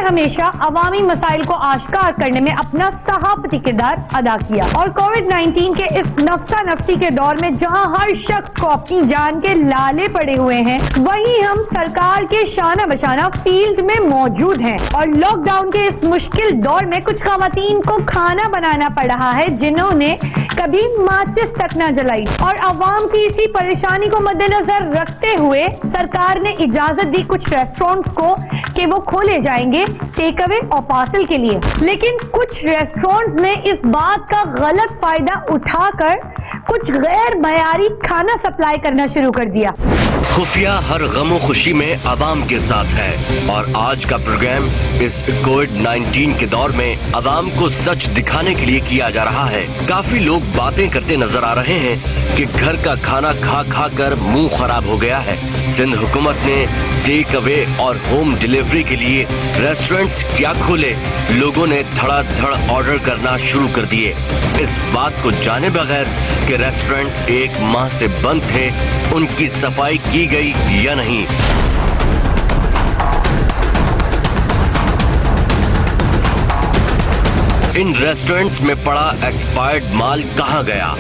हमेशा अवामी मसाइल को आश्कार करने में अपना सहाफती किरदार अदा किया और कोविड-19 के इस नफ्सा नफ्सी के दौर में जहां हर शख्स को अपनी जान के लाले पड़े हुए हैं, वहीं हम सरकार के शाना बशाना फील्ड में मौजूद हैं और लॉकडाउन के इस मुश्किल दौर में कुछ खवातीन को खाना बनाना पड़ रहा है जिन्होंने कभी माचिस तक न जलाई और अवाम की इसी परेशानी को मद्देनजर रखते हुए सरकार ने इजाजत दी कुछ रेस्टोरेंट्स को कि वो खोले जाएंगे टेक अवे और पार्सल के लिए। लेकिन कुछ रेस्टोरेंट्स ने इस बात का गलत फायदा उठाकर कुछ गैर मयारी खाना सप्लाई करना शुरू कर दिया। खुफिया हर गमो खुशी में आवाम के साथ है और आज का प्रोग्राम इस कोविड-19 के दौर में आवाम को सच दिखाने के लिए किया जा रहा है। काफी लोग बातें करते नजर आ रहे हैं कि घर का खाना खा खा कर मुंह खराब हो गया है। सिंध हुकूमत ने टेक अवे और होम डिलीवरी के लिए रेस्टोरेंट्स क्या खोले, लोगों ने धड़ाधड़ ऑर्डर करना शुरू कर दिए। इस बात को जाने बगैर कि रेस्टोरेंट एक माह से बंद थे, उनकी सफाई की गई या नहीं। इन रेस्टोरेंट्स में पड़ा एक्सपायर्ड माल कहां गया,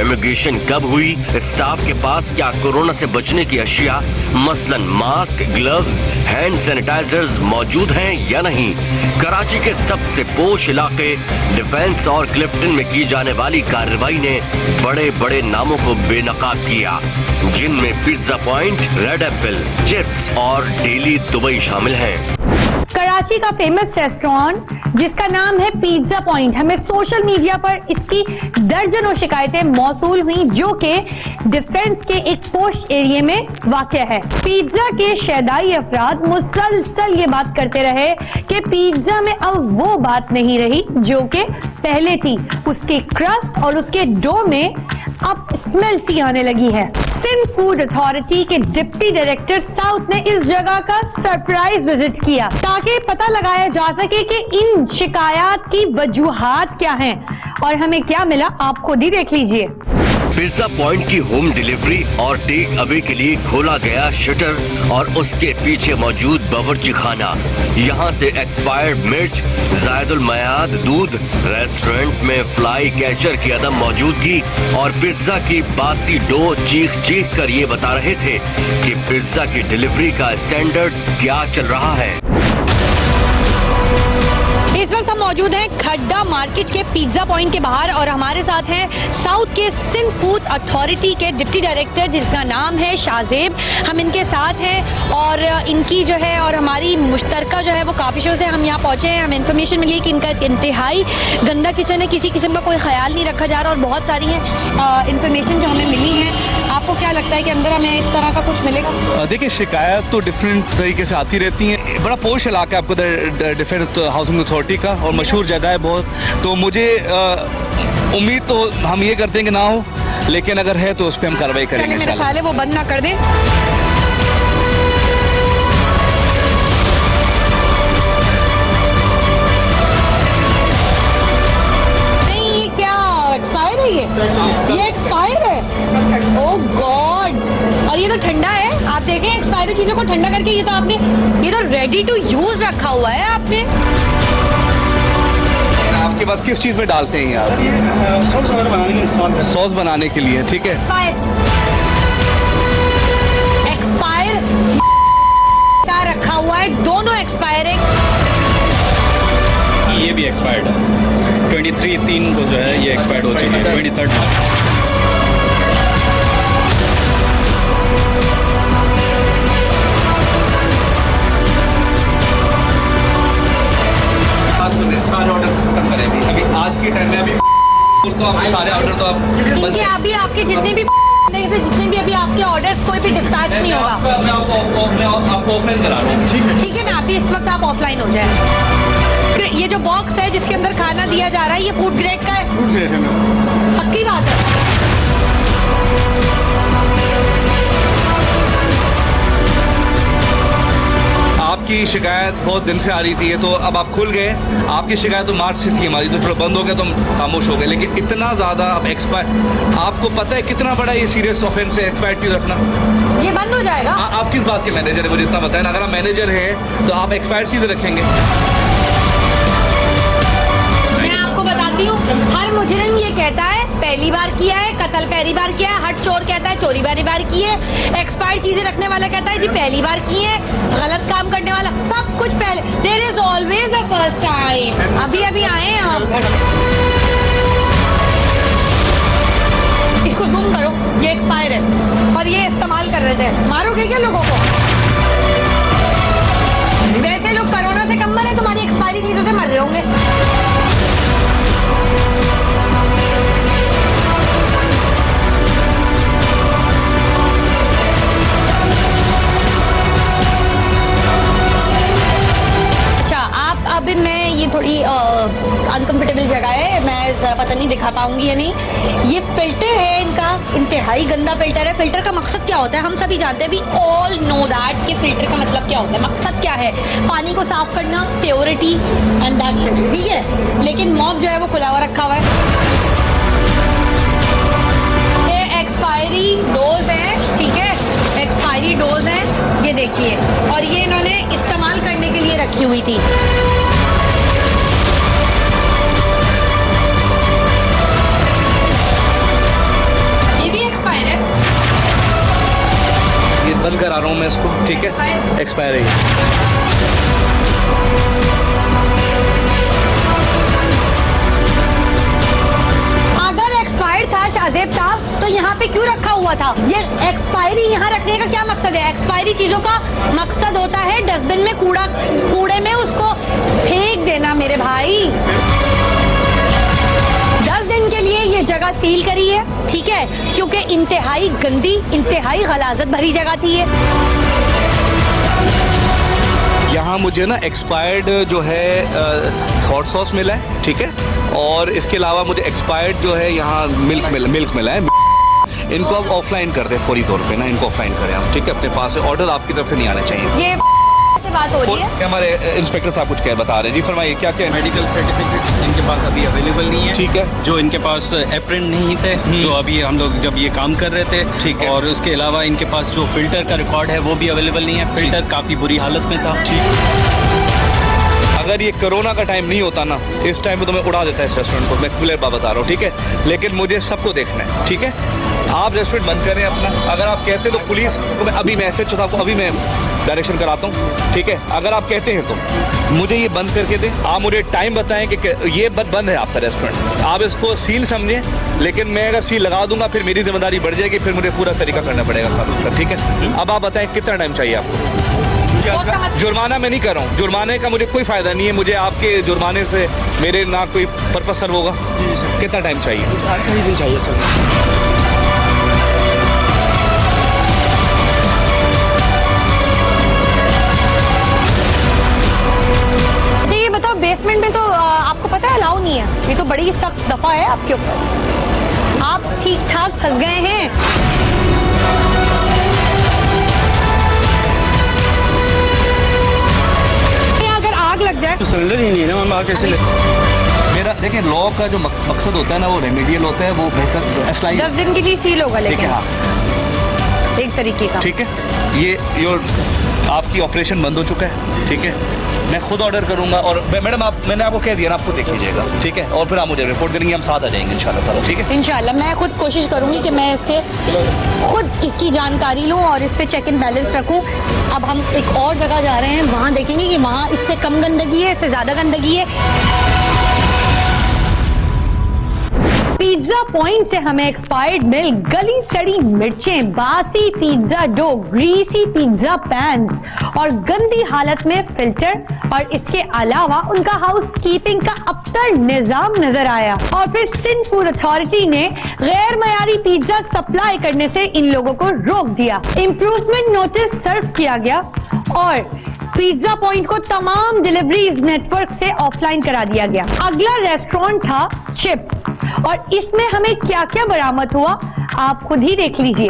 इमिग्रेशन कब हुई, स्टाफ के पास क्या कोरोना से बचने की अशिया मसलन मास्क, ग्लव्स, हैंड सैनिटाइजर्स मौजूद हैं या नहीं। कराची के सबसे पोश इलाके डिफेंस और क्लिफ्टन में की जाने वाली कार्रवाई ने बड़े बड़े नामों को बेनकाब किया, जिनमें pizza point, red Apple, chips और डेली दुबई शामिल हैं। कराची का फेमस रेस्टोरेंट जिसका नाम है पिज्जा पॉइंट, हमें सोशल मीडिया पर इसकी दर्जनों शिकायतें मौसूल हुई जो कि डिफेंस के एक पोस्ट एरिया में वाक़या है। पिज्जा के शैदाई अफराद मुसलसल ये बात करते रहे कि पिज्जा में अब वो बात नहीं रही जो कि पहले थी, उसके क्रस्ट और उसके डो में अब स्मेल सी आने लगी है। सिंध फूड अथॉरिटी के डिप्टी डायरेक्टर साउथ ने इस जगह का सरप्राइज विजिट किया ताकि पता लगाया जा सके कि इन शिकायत की वजूहात क्या हैं और हमें क्या मिला, आप खुद ही देख लीजिए। पिज्जा पॉइंट की होम डिलीवरी और टेक अवे के लिए खोला गया शटर और उसके पीछे मौजूद बावर्ची खाना, यहाँ से एक्सपायर्ड मिर्च, जायदुल मयाद दूध, रेस्टोरेंट में फ्लाई कैचर की अदम मौजूदगी और पिज्जा की बासी डो चीख चीख कर ये बता रहे थे कि पिज्जा की डिलीवरी का स्टैंडर्ड क्या चल रहा है। इस वक्त हम मौजूद हैं खड्डा मार्केट के पिज्जा पॉइंट के बाहर और हमारे साथ हैं साउथ के सिंध फूड अथॉरिटी के डिप्टी डायरेक्टर जिसका नाम है शाहजेब। हम इनके साथ हैं और इनकी जो है और हमारी मुश्तरका जो है वो काफिशों से हम यहाँ पहुंचे हैं। हमें इन्फॉर्मेशन मिली है कि इनका इंतहाई गंदा किचन है, किसी किस्म का कोई ख्याल नहीं रखा जा रहा और बहुत सारी है इन्फॉर्मेशन जो हमें मिली है। आपको क्या लगता है कि अंदर हमें इस तरह का कुछ मिलेगा? देखिए, शिकायत तो डिफरेंट तरीके से आती रहती है। बड़ा पोश इलाका है आपको डिफरेंट हाउसिंग अथॉरिटी का और मशहूर जगह है बहुत, तो मुझे उम्मीद तो हम ये करते हैं कि ना हो, लेकिन अगर है तो उस पर हम कार्रवाई करेंगे। मेरा ख्याल है वो बंद ना कर दें। नहीं, ये क्या एक्सपायर है? ये एक्सपायर है? ओह गॉड! और ये तो ठंडा है, आप देखें एक्सपायरी चीजों को ठंडा करके ये तो रेडी टू यूज रखा हुआ है आपने। आपके पास किस चीज में डालते हैं आप? सॉस वगैरह बनाने के लिए, सॉस बनाने के लिए, ठीक है। एक्सपायर क्या रखा हुआ है? दोनों एक्सपायर है। ये भी एक्सपायर्ड है। 23/3 को जो है ये एक्सपायर्ड हो चुकी है। 23rd सारे ऑर्डर खत्म करें अभी आज के टाइम में। अभी तो आप सारे ऑर्डर तो आप अभी आपके जितने भी अभी आपके ऑर्डर्स कोई भी डिस्पैच नहीं होगा। मैं आपको ऑफलाइन करा रहा हूँ, ठीक है ना? अभी इस वक्त आप ऑफलाइन हो जाए। ये जो बॉक्स है जिसके अंदर खाना दिया जा रहा है ये फूड ग्रेड का है? फूड ग्रेड है। पक्की बात है? आपकी शिकायत बहुत दिन से आ रही थी, तो अब आप खुल गए। आपकी शिकायत तो मार्च से थी हमारी, तो थोड़ा बंद हो गया तो हम खामोश हो गए। लेकिन इतना ज़्यादा अब एक्सपायर, आपको पता है कितना बड़ा ये सीरियस ऑफेंस है एक्सपायर्ड चीज़ रखना? ये बंद हो जाएगा। आप किस बात के मैनेजर है मुझे इतना बताएं ना। अगर आप मैनेजर हैं तो आप एक्सपायर्ड चीज़ें रखेंगे? मैं आपको बताती हूँ, हर मुजरिम ये कहता है पहली बार किया है, कत्ल पहली बार किया है। हर चोर कहता है चोरी पहली बार की है। एक्सपायर्ड चीजें रखने वाला कहता है जी पहली बार की है। गलत काम करने वाला सब कुछ पहले। There is always the first time. अभी अभी आए हैं आप, इसको गुम करो, ये एक्सपायर है और ये इस्तेमाल कर रहे थे। मारोगे क्या लोगों को? वैसे लोग कोरोना से कम मरे, तुम्हारी एक्सपायरी चीजों से मर रहे होंगे। अभी मैं ये थोड़ी अनकंफर्टेबल जगह है, मैं पता नहीं दिखा पाऊंगी या नहीं। ये फिल्टर है इनका, इंतहाई गंदा फिल्टर है। फिल्टर का मकसद क्या होता है हम सभी जानते हैं, वी ऑल नो दैट कि फिल्टर का मतलब क्या होता है। मकसद क्या है? पानी को साफ करना, प्योरिटी एंड दैट्स इट, ठीक है। लेकिन मॉब जो है वो खुला हुआ रखा हुआ है। ये एक्सपायरी डोज है, ठीक है, एक्सपायरी डोज है, ये देखिए। और ये इन्होंने इस्तेमाल करने के लिए रखी हुई थी। ये भी एक्सपायर है। ये बंद करा रहा हूँ मैं इसको, ठीक है, एक्सपायर है। अगर एक्सपायर्ड था शाहजेब साहब तो यहाँ पे क्यों रखा हुआ था? ये एक्सपायरी यहाँ रखने का क्या मकसद है? एक्सपायरी चीजों का मकसद होता है डस्टबिन में कूड़े में उसको फेंक देना मेरे भाई। 10 दिन के लिए ये जगह सील करी है, ठीक है, क्योंकि इंतहाई गंदी, इंतहाई गलाजत भरी जगह थी ये। यहाँ मुझे ना एक्सपायर्ड जो है हॉट सॉस मिला है, ठीक है, और इसके अलावा मुझे एक्सपायर्ड जो है यहाँ मिल्क मिला है। इनको अब ऑफलाइन कर दे फौरी तौर पे ना, इनको ऑफलाइन करें आप, ठीक है, अपने पास है। ऑर्डर आपकी तरफ से नहीं आना चाहिए। ये से बात हो रही है। हमारे इंस्पेक्टर साहब कुछ क्या बता रहे हैं जी, फरमाइए क्या क्या? मेडिकल सर्टिफिकेट्स इनके पास अभी अवेलेबल नहीं है, ठीक है। जो इनके पास एप्रिन नहीं थे, जो अभी हम लोग जब ये काम कर रहे थे, ठीक है। और उसके अलावा इनके पास जो फिल्टर का रिकॉर्ड है वो भी अवेलेबल नहीं है। फिल्टर काफी बुरी हालत में था। अगर ये कोरोना का टाइम नहीं होता ना, इस टाइम पे तो मैं उड़ा देता है इस रेस्टोरेंट को, मैं क्लियर बात बता रहा हूँ, ठीक है। लेकिन मुझे सबको देखना है, ठीक है। आप रेस्टोरेंट बंद करें अपना। अगर आप कहते तो पुलिस को मैं अभी मैसेज चुका, अभी मैं डायरेक्शन कराता हूँ, ठीक है। अगर आप कहते हैं तो मुझे ये बंद करके दें। आप मुझे टाइम बताएं कि ये बंद है आपका रेस्टोरेंट। आप इसको सील समझें, लेकिन मैं अगर सील लगा दूंगा फिर मेरी जिम्मेदारी बढ़ जाएगी, फिर मुझे पूरा तरीका करना पड़ेगा, ठीक है। अब आप बताएं कितना टाइम चाहिए आपको? जुर्माना मैं नहीं कर रहा हूँ, जुर्माने का मुझे कोई फायदा नहीं है। मुझे आपके जुर्माने से मेरे ना कोई पर्पस सर्व होगा। कितना टाइम चाहिए? 8 दिन चाहिए सर। ये बताओ, बेसमेंट में तो आपको पता है अलाउ नहीं है। ये तो बड़ी सख्त दफा है आपके ऊपर। आप ठीक ठाक फंस गए हैं। अगर आग लग जाए तो सिलेंडर ही नहीं है ना, हम आग कैसे मेरा देखिए, लॉ का जो मकसद होता है ना, वो रेमेडियल होता है, वो बेहतर 10 दिन के लिए सील होगा, लेकिन हाँ, एक तरीके का, ठीक है। ये आपकी ऑपरेशन बंद हो चुका है, ठीक है। मैं खुद ऑर्डर करूंगा, और मैडम मैंने आपको कह दिया ना, आपको देख लीजिएगा, ठीक है। और फिर आप मुझे रिपोर्ट करेंगे, हम साथ आ जाएंगे इंशाल्लाह, ठीक है। इंशाल्लाह मैं खुद कोशिश करूंगी कि मैं खुद इसकी जानकारी लूं और इस पे चेक इन बैलेंस रखूं। अब हम एक और जगह जा रहे हैं, वहां देखेंगे कि वहां इससे कम गंदगी है, इससे ज्यादा गंदगी है। पिज्जा पॉइंट से हमें एक्सपायर्ड मिल्क, गली सड़ी मिर्चें, बासी pizza dough, greasy pizza pans और गंदी हालत में फिल्टर, और इसके अलावा उनका हाउसकीपिंग का अबतर निजाम नजर आया। और फिर सिंध फूड अथॉरिटी ने गैर मयारी पिज्जा सप्लाई करने से इन लोगों को रोक दिया। इम्प्रूवमेंट नोटिस सर्व किया गया और पिज्जा पॉइंट को तमाम डिलीवरीज नेटवर्क से ऑफलाइन करा दिया गया। अगला रेस्टोरेंट था चिप्स, और इसमें हमें क्या क्या बरामद हुआ आप खुद ही देख लीजिए।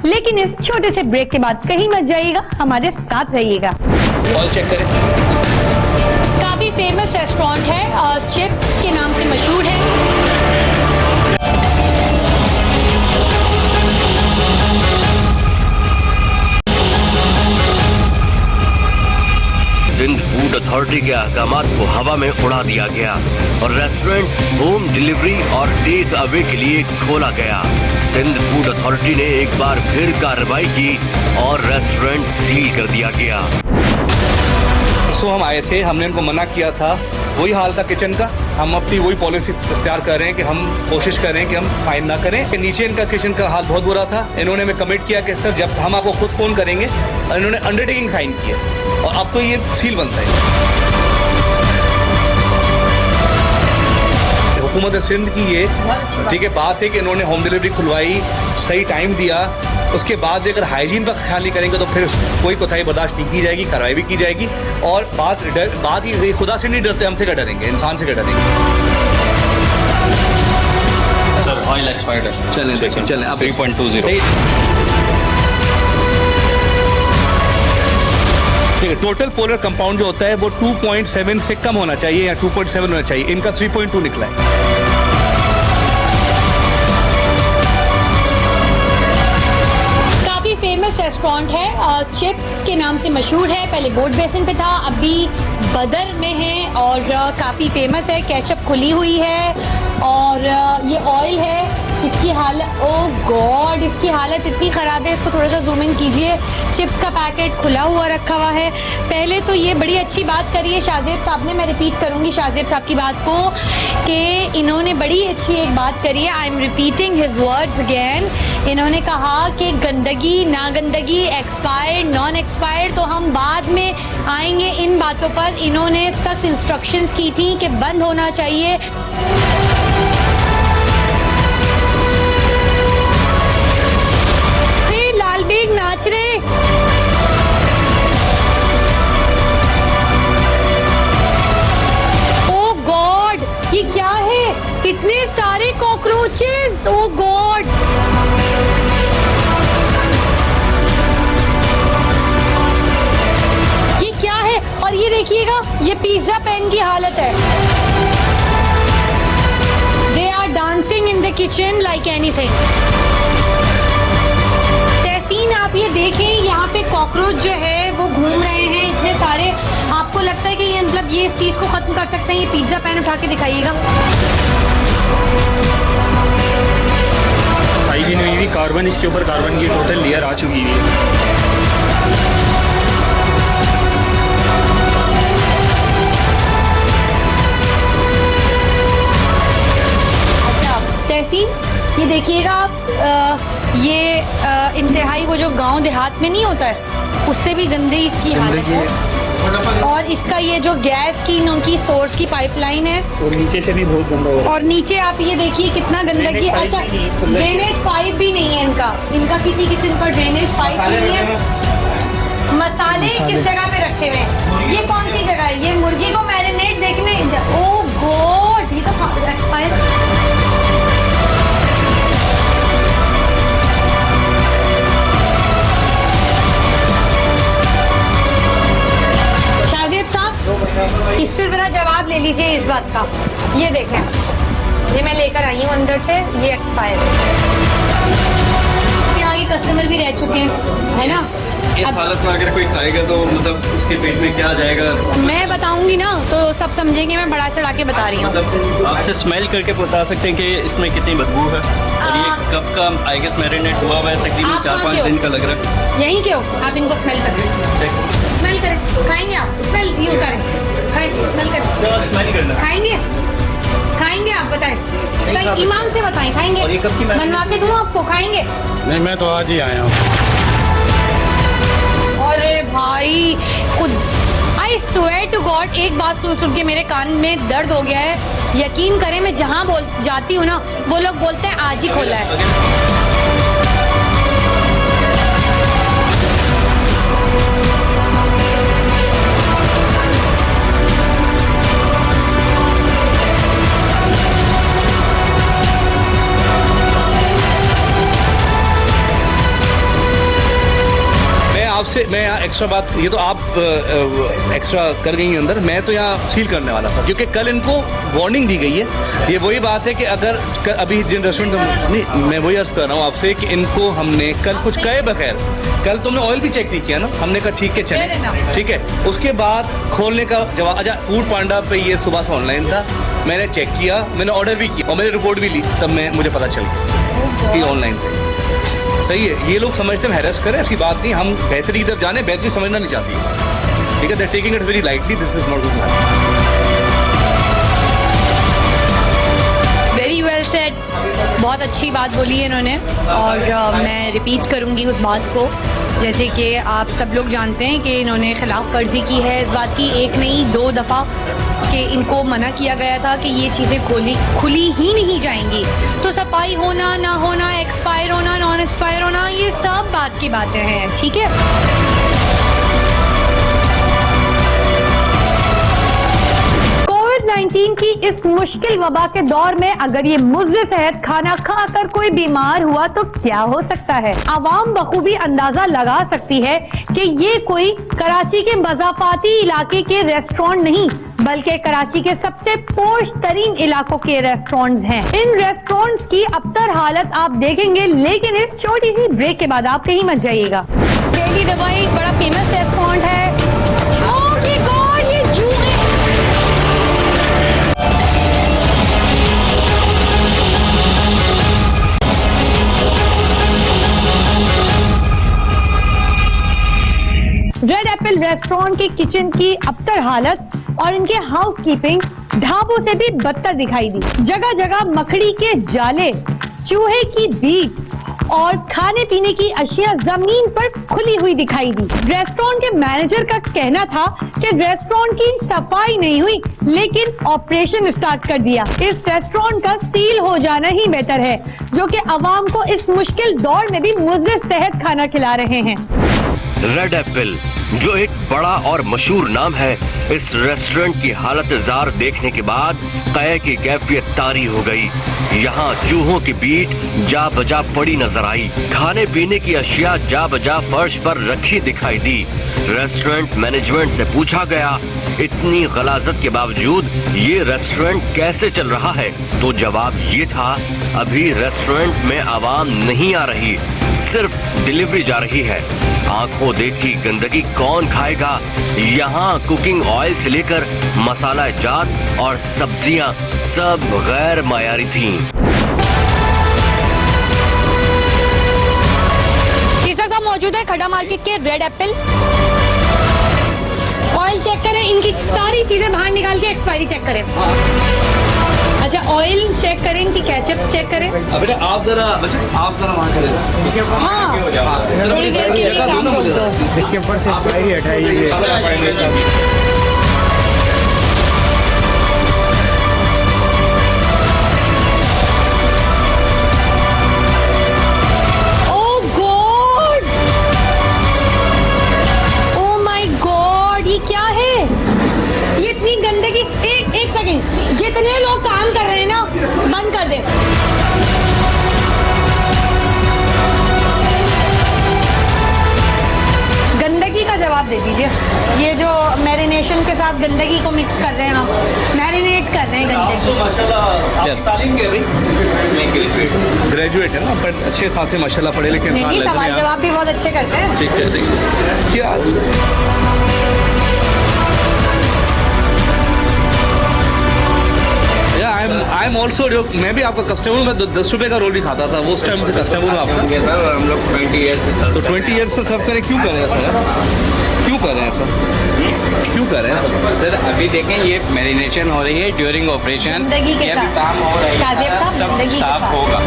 लेकिन इस छोटे से ब्रेक के बाद कहीं मत जाइएगा, हमारे साथ रहिएगा। ऑयल चेक करें। काफी फेमस रेस्टोरेंट है, चिप्स के नाम से मशहूर है। सिंध फूड अथॉरिटी के अहकामात को हवा में उड़ा दिया गया और रेस्टोरेंट होम डिलीवरी और टेक अवे के लिए खोला गया। सिंध फूड अथॉरिटी ने एक बार फिर कार्रवाई की और रेस्टोरेंट सील कर दिया गया। हम आए थे, हमने उनको मना किया था, वही हाल था किचन का। हम अपनी वही पॉलिसी इख्तियार कर रहे हैं कि हम कोशिश कर रहे हैं कि हम फाइन ना करें। कि नीचे इनका किचन का हाल बहुत बुरा था। इन्होंने हमें कमिट किया कि सर जब हम आपको खुद फोन करेंगे, और इन्होंने अंडरटेकिंग साइन किया और अब तो ये सील बनता है। हुकूमत सिंध की ये ठीक है बात है कि इन्होंने होम डिलीवरी खुलवाई, सही टाइम दिया, उसके बाद अगर हाइजीन का ख्याल नहीं करेंगे तो फिर कोई कोताही बर्दाश्त नहीं की जाएगी, कार्रवाई भी की जाएगी। और बात ये खुदा से नहीं डरते, हमसे क्या डरेंगे, इंसान से क्या डरेंगे। सर ऑयल एक्सपायर्ड है। चलें अब 3.20। टोटल पोलर कंपाउंड जो होता है वो 2.7 से कम होना चाहिए या 2.7 होना चाहिए। इनका 3.2 निकला है। काफी फेमस रेस्टोरेंट है, चिप्स के नाम से मशहूर है। पहले बोट बेसिन पे था, अभी बदर में है और काफी फेमस है। केचप खुली हुई है और ये ऑयल है। इसकी हालत, ओ गॉड, इसकी हालत इतनी ख़राब है। इसको थोड़ा सा जूम इन कीजिए। चिप्स का पैकेट खुला हुआ रखा हुआ है। पहले तो ये बड़ी अच्छी बात करी है शाहजेब साहब ने, मैं रिपीट करूंगी शाहजेब साहब की बात को, कि इन्होंने बड़ी अच्छी एक बात करी है। I am repeating his words again. इन्होंने कहा कि गंदगी ना गंदगी, एक्सपायर्ड नॉन एक्सपायर्ड, तो हम बाद में आएंगे इन बातों पर। इन्होंने सख्त इंस्ट्रक्शंस की थी कि बंद होना चाहिए। लालबेग नाच रहे। ओ गॉड, ये क्या है? इतने सारे कॉकरोचेस, ओ गॉड। ये क्या है? और ये देखिएगा, ये पिज्जा पैन की हालत है। They are dancing in the kitchen like anything. आप ये देखें, यहाँ पे कॉकरोच जो है वो घूम रहे हैं इतने सारे। आपको लगता है कि ये मतलब ये इस चीज को खत्म कर सकते हैं? ये पिज्जा पैन उठा के दिखाइएगा। सफाई भी नहीं हुई, कार्बन इसके ऊपर कार्बन की टोटल लेयर आ चुकी है। अच्छा तहसीन, ये देखिएगा आप, ये इंतहाई वो जो गांव देहात में नहीं होता है, उससे भी गंदी इसकी हालत है। और इसका ये जो गैस की उनकी सोर्स की पाइपलाइन है, और नीचे से भी बहुत गंदा हो रहा है। और नीचे आप ये देखिए कितना गंदगी। अच्छा, ड्रेनेज पाइप भी नहीं है इनका किसी किस्म का ड्रेनेज पाइप नहीं है। मसाले किस जगह पे रखे हुए हैं? ये कौन सी जगह है? ये मुर्गी को मैरिनेट देखने। ओ गॉड, ये तो एक्सपायर। इससे जरा जवाब ले लीजिए इस बात का। ये देखें, ये मैं लेकर आई हूँ अंदर से, ये एक्सपायर है। यहाँ के कस्टमर भी रह चुके हैं, है ना? इस हालत में अगर कोई खाएगा तो मतलब उसके पेट में क्या जाएगा? मैं बताऊंगी ना तो सब समझेंगे। मैं बढ़ा चढ़ा के बता रही हूँ। मतलब आपसे स्मेल करके बता सकते हैं कि इसमें कितनी बदबू है। और ये कब का आई गेस मैरिनेट हुआ है? तकरीबन 4-5 दिन का लग रहा है। यहीं क्यों? आप इनको स्मेल करें, स्मेल करें। खाएंगे आप? स्मेल यूँ करें, खाएं, स्मेल करें। स्मेल करना खाएंगे? खाएंगे आप? बताएं सही, ईमान से बताएं। खाएंगे? बनवा के दूँ आपको? खाएंगे? नहीं, मैं तो आज ही आया हूँ। अरे भाई, खुद आई स्वेयर टू गॉड, एक बात सुन सुन के मेरे कान में दर्द हो गया है। यकीन करें, मैं जहाँ जाती हूँ ना, वो लोग बोलते हैं आज ही खोला है। आपसे मैं यहाँ एक्स्ट्रा बात, ये तो आप एक्स्ट्रा कर गई हैं अंदर, मैं तो यहाँ सील करने वाला था क्योंकि कल इनको वार्निंग दी गई है। ये वही बात है कि अगर अभी जिन रेस्टोरेंट नहीं, मैं वही अर्ज कर रहा हूँ आपसे कि इनको हमने कल कुछ कहे बगैर, कल तुमने ऑयल भी चेक नहीं किया ना, हमने कहा ठीक है चले, ठीक है। उसके बाद खोलने का जवाब, अच्छा फूड पांडा पे ये सुबह से ऑनलाइन था, मैंने चेक किया, मैंने ऑर्डर भी किया और मैंने रिपोर्ट भी ली, तब मुझे पता चल गया कि ऑनलाइन थे। सही है, ये लोग समझते हैं हैरेस करें, ऐसी बात नहीं, हम बेहतरी की तरफ जाने, बेहतरी समझना नहीं चाहती, ठीक है। दे taking it very lightly, this is not good. Very well said, बहुत अच्छी बात बोली है इन्होंने और मैं रिपीट करूंगी उस बात को, जैसे कि आप सब लोग जानते हैं कि इन्होंने खिलाफ वर्जी की है इस बात की, एक नहीं 2 दफ़ा कि इनको मना किया गया था कि ये चीज़ें खुली ही नहीं जाएंगी। तो सफाई होना ना होना, एक्सपायर होना नॉन एक्सपायर होना, ये सब बात की बातें हैं, ठीक है। कोविड-19 की इस मुश्किल वबा के दौर में अगर ये मुज़्ज़ सेहत खाना खाकर कोई बीमार हुआ तो क्या हो सकता है। आवाम बखूबी अंदाजा लगा सकती है कि ये कोई कराची के मज़ाफ़ाती इलाके के रेस्टोरेंट नहीं बल्कि कराची के सबसे पोश तरीन इलाकों के रेस्टोरेंट्स हैं। इन रेस्टोरेंट्स की अबतर हालत आप देखेंगे, लेकिन इस छोटी सी ब्रेक के बाद आप कहीं मत जाइएगा। दिल्ली दवाई बड़ा फेमस रेस्टोरेंट है। ओह ये गॉड, ये जूहे रेड एप्पल रेस्टोरेंट की किचन की अबतर हालत और इनके हाउसकीपिंग ढाबों से भी बदतर दिखाई दी। जगह जगह मकड़ी के जाले, चूहे की बीट और खाने पीने की अशिया जमीन पर खुली हुई दिखाई दी। रेस्टोरेंट के मैनेजर का कहना था कि रेस्टोरेंट की सफाई नहीं हुई, लेकिन ऑपरेशन स्टार्ट कर दिया। इस रेस्टोरेंट का सील हो जाना ही बेहतर है, जो कि आवाम को इस मुश्किल दौर में भी मुज़्ज़ सेहत खाना खिला रहे हैं। रेड एप्पल, जो एक बड़ा और मशहूर नाम है, इस रेस्टोरेंट की हालत जार देखने के बाद कहे की कैफियत तारी हो गई। यहाँ चूहों की बीट जा बजा पड़ी नजर आई, खाने पीने की अशिया जा बजा फर्श पर रखी दिखाई दी। रेस्टोरेंट मैनेजमेंट से पूछा गया, इतनी गलाजत के बावजूद ये रेस्टोरेंट कैसे चल रहा है, तो जवाब ये था, अभी रेस्टोरेंट में आवाम नहीं आ रही, सिर्फ डिलीवरी जा रही है। आंखों देखी गंदगी कौन खाएगा। यहाँ कुकिंग ऑयल से लेकर मसाला जात और सब्जियां सब गैर मायारी थीं। इस वक्त हम मौजूद है खड़ा मार्केट के रेड एप्पल। ऑयल चेक करें, इनकी सारी चीजें बाहर निकाल के एक्सपायरी चेक करें। अच्छा ऑयल चेक करें, इनकी केचप चेक करें। अबे आप जरा वहाँ करें। हाँ थोड़ी देर के लिए काम रोक दो। इसके ऊपर से एक्सपायरी हटाइए। क्या है ये इतनी गंदगी। एक सेकंड, जितने लोग काम कर रहे हैं ना बंद कर दे। गंदगी का जवाब दे दीजिए। ये जो मैरिनेशन के साथ गंदगी को मिक्स कर रहे हैं, हम मैरिनेट कर रहे हैं गंदगी। तालीम के भाई ग्रेजुएट है ना, पर अच्छे खासे माशाल्लाह पढ़े लिखे नहीं, सवाल जवाब भी बहुत अच्छे करते हैं। ठीक है, क्या आई एम ऑल्सो, मैं भी आपका कस्टमर हूँ। मैं 10 रुपए का रोल भी खाता था, वो उस टाइम से कस्टमर हूँ आपका। हम लोग 20 ईयर से तो 20 ईयर से सर्व करें, क्यों करें ऐसा यार? क्यों करें ऐसा? क्यों करें ऐसा? सर अभी देखें, ये मैरिनेशन हो रही है ड्यूरिंग ऑपरेशन, गंदगी के साथ काम हो रहा शादिब साहब, है, गंदगी सब के साफ साथ। होगा।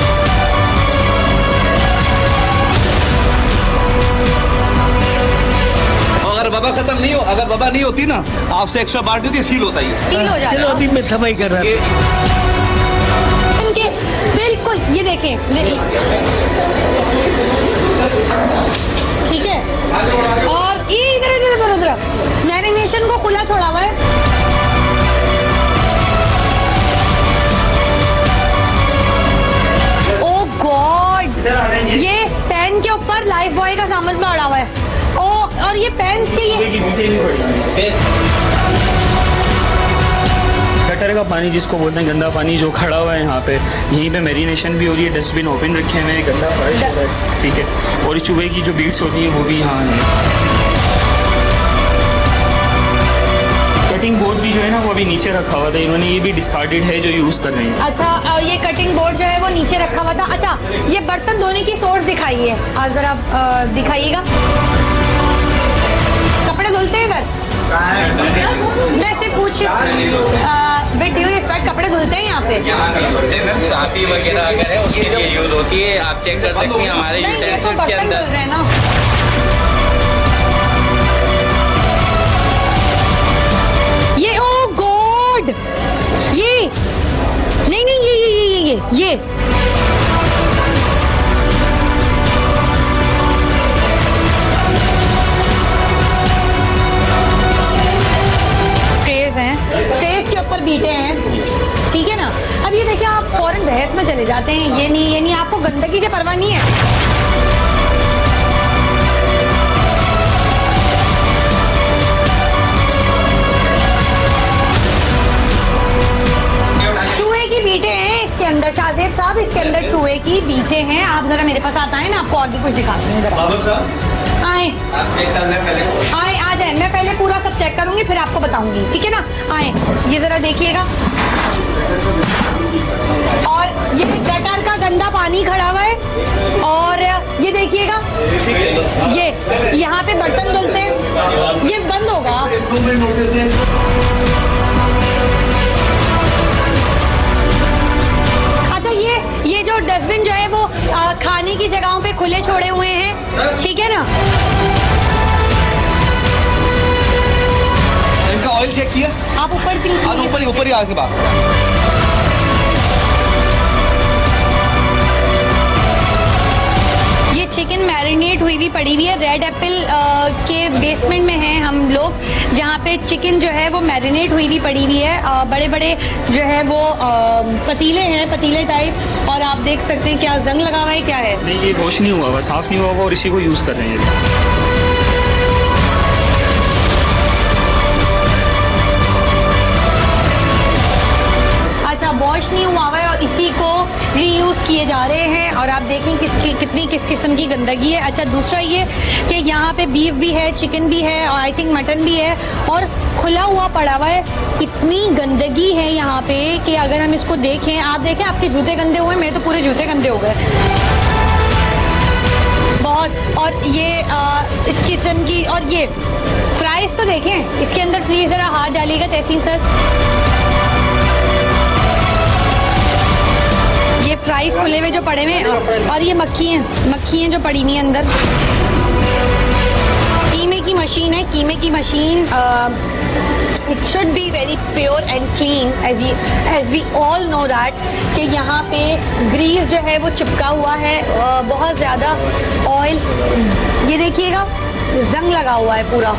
अगर बाबा खत्म नहीं हो, अगर बाबा नहीं होती ना, आपसे एक्स्ट्रा बांट होती, सील होता ही। सील हो जाता। चलो अभी मैं सफाई कर रहा था। इनके बिल्कुल ये देखें, ठीक है। और ये इधर इधर इधर उधर मैरिनेशन को खुला छोड़ा हुआ है। ओ गॉड, ये पैन के ऊपर लाइफ बॉय का सामान पड़ा हुआ है। ओ और ये पेन्स के ये गटर का पानी जिसको बोलते हैं, गंदा पानी जो खड़ा हुआ है यहाँ पे, यहीं पे मैरिनेशन भी हो रही है, डस्टबिन ओपन रखे हुए हैं, गंदा फर्श हो रहा है, ठीक है। और चूहे की जो बीट्स होती हैं वो भी यहाँ है। कटिंग बोर्ड भी जो है ना वो अभी नीचे रखा हुआ था, इन्होंने ये भी डिस्कार्डेड है जो यूज़ कर रहे हैं। अच्छा, ये कटिंग बोर्ड जो है वो नीचे रखा हुआ था। अच्छा, ये बर्तन धोने की सोर्स दिखाइए, आज जरा दिखाइएगा। कपड़े धुलते हैं इधर? मैं से पूछ विद ड्यू रिस्पेक्ट, कपड़े धुलते हैं यहाँ पे? साफी वगैरह अगर है उसके लिए यूज होती है, आप चेक कर सकते हैं हमारे नहीं, ये तो यूटेंसिल्स के बर्तन अंदर। धुल रहे हैं ना। ये ओ गॉड, ये नहीं नहीं, ये ट्रेस हैं, ट्रेस के ऊपर बीटे हैं, ठीक है ना। अब ये देखिए, आप फौरन बहस में चले जाते हैं, ये नहीं, आपको गंदगी से परवाह नहीं है। चूहे की बीटे हैं इसके अंदर, शाहजेब साहब, इसके अंदर चूहे की बीटे हैं। आप जरा मेरे पास आता है, मैं आपको और भी कुछ दिखाती हूँ। आए आए, आ जाए, मैं पहले पूरा सब चेक करूंगी फिर आपको बताऊंगी, ठीक है ना। आए, ये जरा देखिएगा। और ये गटर का गंदा पानी खड़ा हुआ है, और ये देखिएगा, ये यहाँ पे बर्तन धुलते हैं, ये बंद होगा। अच्छा, ये जो डस्टबिन जो है वो खाने की जगहों पे खुले छोड़े हुए हैं, ठीक है ना। इनका ऑयल चेक किया आप ऊपर से ऊपर ही आके बात। ये चिकन मैरिनेट हुई भी पड़ी हुई है। रेड एप्पल के बेसमेंट में है हम लोग, जहाँ पे चिकन जो है वो मैरिनेट हुई भी पड़ी हुई है। बड़े बड़े जो है वो पतीले हैं, पतीले टाइप, और आप देख सकते हैं क्या जंग लगा हुआ है, क्या है। नहीं, ये वॉश नहीं हुआ हुआ, साफ नहीं हुआ हुआ, और इसी को यूज़ कर रहे हैं। अच्छा, वॉश नहीं हुआ हुआ है और इसी को रीयूज किए जा रहे हैं, और आप देखें कितनी किस किस्म की गंदगी है। अच्छा, दूसरा ये कि यहाँ पे बीफ भी है, चिकन भी है, और आई थिंक मटन भी है, और खुला हुआ पड़ा हुआ है। इतनी गंदगी है यहाँ पे कि अगर हम इसको देखें, आप देखें, आपके जूते गंदे हुए, मेरे तो पूरे जूते गंदे हो गए बहुत। और ये इस किस्म की, और ये फ्राइज तो देखें, इसके अंदर प्लीज जरा हाथ डालिएगा तहसीन सर। ये फ्राइज खुले हुए जो पड़े हुए हैं, और ये मक्खियाँ जो पड़ी हुई हैं अंदर। कीमे की मशीन है, कीमे की machine. It should be very pure and clean, as we all know that कि यहाँ पे ग्रीस जो है वो चिपका हुआ है, बहुत ज़्यादा ऑयल। ये देखिएगा, जंग लगा हुआ है पूरा,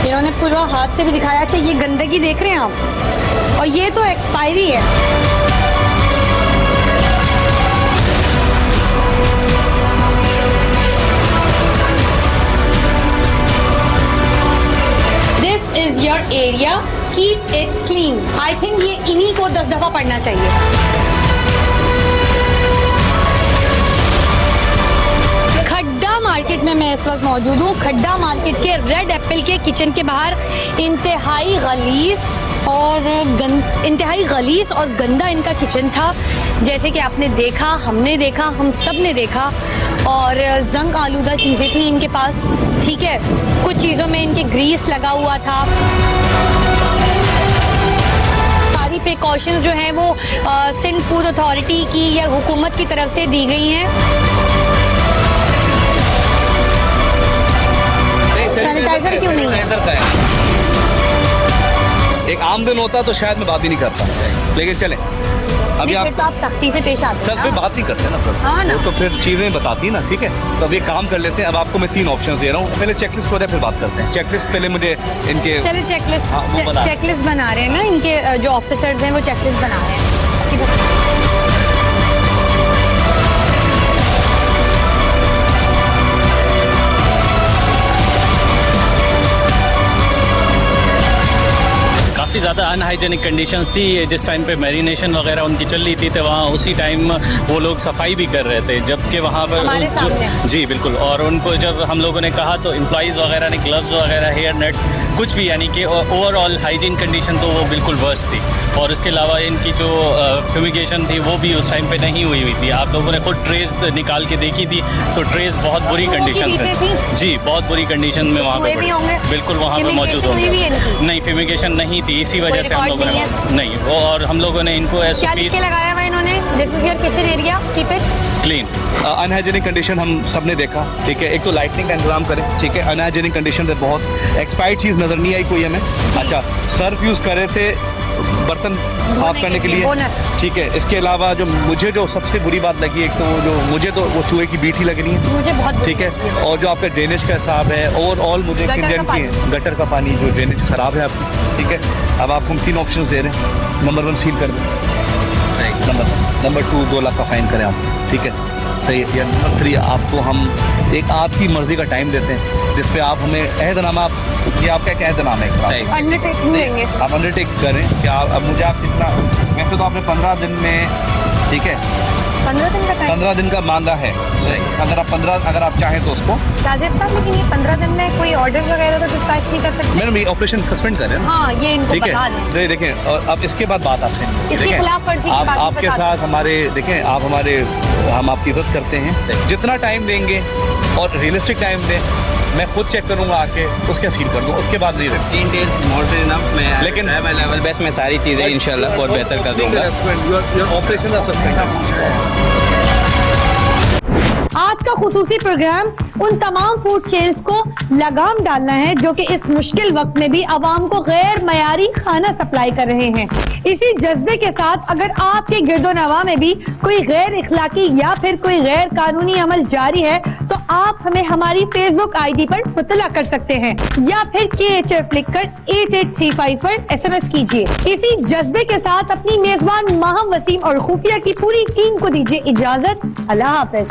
इन्होंने पूरा हाथ से भी दिखाया। अच्छा, ये गंदगी देख रहे हैं आप, और ये तो एक्सपायरी है। This is your area, keep it clean. I think ये इन्हीं को 10 दफा पढ़ना चाहिए। खड्डा मार्केट में मैं इस वक्त मौजूद हूँ। खड्डा मार्केट के रेड एप्पल के किचन के बाहर इंतहाई गलीज और गंदा इनका किचन था, जैसे कि आपने देखा, हमने देखा, हम सब ने देखा, और जंग आलूदा चीज़ें थी इनके पास, ठीक है। कुछ चीज़ों में इनके ग्रीस लगा हुआ था। सारी प्रिकॉशंस जो हैं वो सिंध फूड अथॉरिटी की या हुकूमत की तरफ से दी गई हैं। सैनिटाइजर क्यों नहीं है? एक आम दिन होता तो शायद मैं बात ही नहीं करता, लेकिन चले अभी फिर तो आप सख्ती से पेश आते हैं सर, बात नहीं करते ना फिर। हाँ ना, वो तो फिर चीजें बताती ना, ठीक है। तो अब ये काम कर लेते हैं। अब आपको मैं 3 ऑप्शन दे रहा हूँ, पहले चेकलिस्ट हो जाए फिर बात करते हैं। चेकलिस्ट पहले मुझे इनके, चलिए हाँ, चेकलिस्ट बना रहे हैं ना, इनके जो ऑफिसर्स हैं वो चेकलिस्ट बना रहे हैं। ज़्यादा अनहाइजेनिक कंडीशन थी। जिस टाइम पे मैरिनेशन वगैरह उनकी चल रही थी तो वहाँ उसी टाइम वो लोग सफाई भी कर रहे थे, जबकि वहाँ पर जी बिल्कुल। और उनको जब हम लोगों ने कहा तो एम्प्लॉइज़ वगैरह ने ग्लव्स वगैरह, हेयर नेट्स, कुछ भी, यानी कि ओवरऑल हाइजीन कंडीशन तो वो बिल्कुल वर्स्ट थी। और उसके अलावा इनकी जो फ्यूमिगेशन थी वो भी उस टाइम पे नहीं हुई थी। आप लोगों ने खुद ट्रेस निकाल के देखी थी तो ट्रेस बहुत बुरी कंडीशन में, जी बहुत बुरी कंडीशन में वहाँ पे बिल्कुल वहाँ पे मौजूद होंगे। नहीं, फ्यूमिगेशन नहीं थी, इसी वजह से हम लोगों ने नहीं वो, और हम लोगों ने इनको क्या लगाया हुआ इन्होंने, this is your kitchen area, keep it clean. Unhygienic condition हम सब ने देखा, ठीक है। एक तो लाइटनिंग का इंतजाम करें, ठीक है। अनहाइजेनिक कंडीशन है, बहुत एक्सपायर्ड चीज़ नज़र नहीं आई कोई हमें। अच्छा, सर्फ यूज़ कर रहे थे बर्तन साफ करने के लिए, ठीक है। इसके अलावा जो मुझे जो सबसे बुरी बात लगी, एक तो वो जो मुझे तो वो चूहे की बीट ही लगनी है, मुझे बहुत, ठीक है। और जो आपका ड्रेनेज का हिसाब है, ओवरऑल मुझे गटर का पानी जो ड्रेनेज खराब है आपकी, ठीक है। अब आपको हम 3 ऑप्शन दे रहे हैं। नंबर 1 सील कर दें, नंबर 2 2 लाख का फाइन करें आप, ठीक है, सही है। या नंबर 3 आपको हम एक आपकी मर्जी का टाइम देते हैं जिस पे आप हमें अहदनामा, ये आपका एक अहदनामा है, आप अंडरटेक करें कि अब मुझे आप कितना, वैसे तो आपने 15 दिन में, ठीक है, 15 दिन का मांगा है। अगर आप चाहें तो उसको लेकिन ये 15 दिन में कोई ऑर्डर वगैरह तो डिस्पैच नहीं कर सकते। मैडम ये ऑपरेशन सस्पेंड करें, हाँ, ये इनको ठीक बता दें। है। देखें, और अब इसके बाद बात आपसे, इसके खिलाफ वर्जी की बात आपके साथ हमारे, देखें आप हमारे, हम आपकी इज्जत करते हैं। जितना टाइम देंगे और रियलिस्टिक टाइम दें, मैं खुद चेक करूंगा आके, उसके सील कर दूँ, उसके बाद नहीं रखें। 3 days मोर देन इनफ। मैं लेकिन मैं लेवल बेस्ट में सारी चीज़ें इंशाल्लाह बहुत बेहतर कर दूंगा। आज का खुसूसी प्रोग्राम उन तमाम फूड चेन्स को लगाम डालना है जो कि इस मुश्किल वक्त में भी आवाम को गैर मयारी खाना सप्लाई कर रहे हैं। इसी जज्बे के साथ अगर आपके गिरदोनवा में भी कोई गैर इखलाकी या फिर कोई गैर कानूनी अमल जारी है तो आप हमें हमारी फेसबुक आईडी पर मुतला कर सकते हैं या फिर KHF लिखकर 8835 पर SMS कीजिए। इसी जज्बे के साथ अपनी मेजबान माहम वसीम और खुफिया की पूरी टीम को दीजिए इजाजत। अल्लाह हाफिज।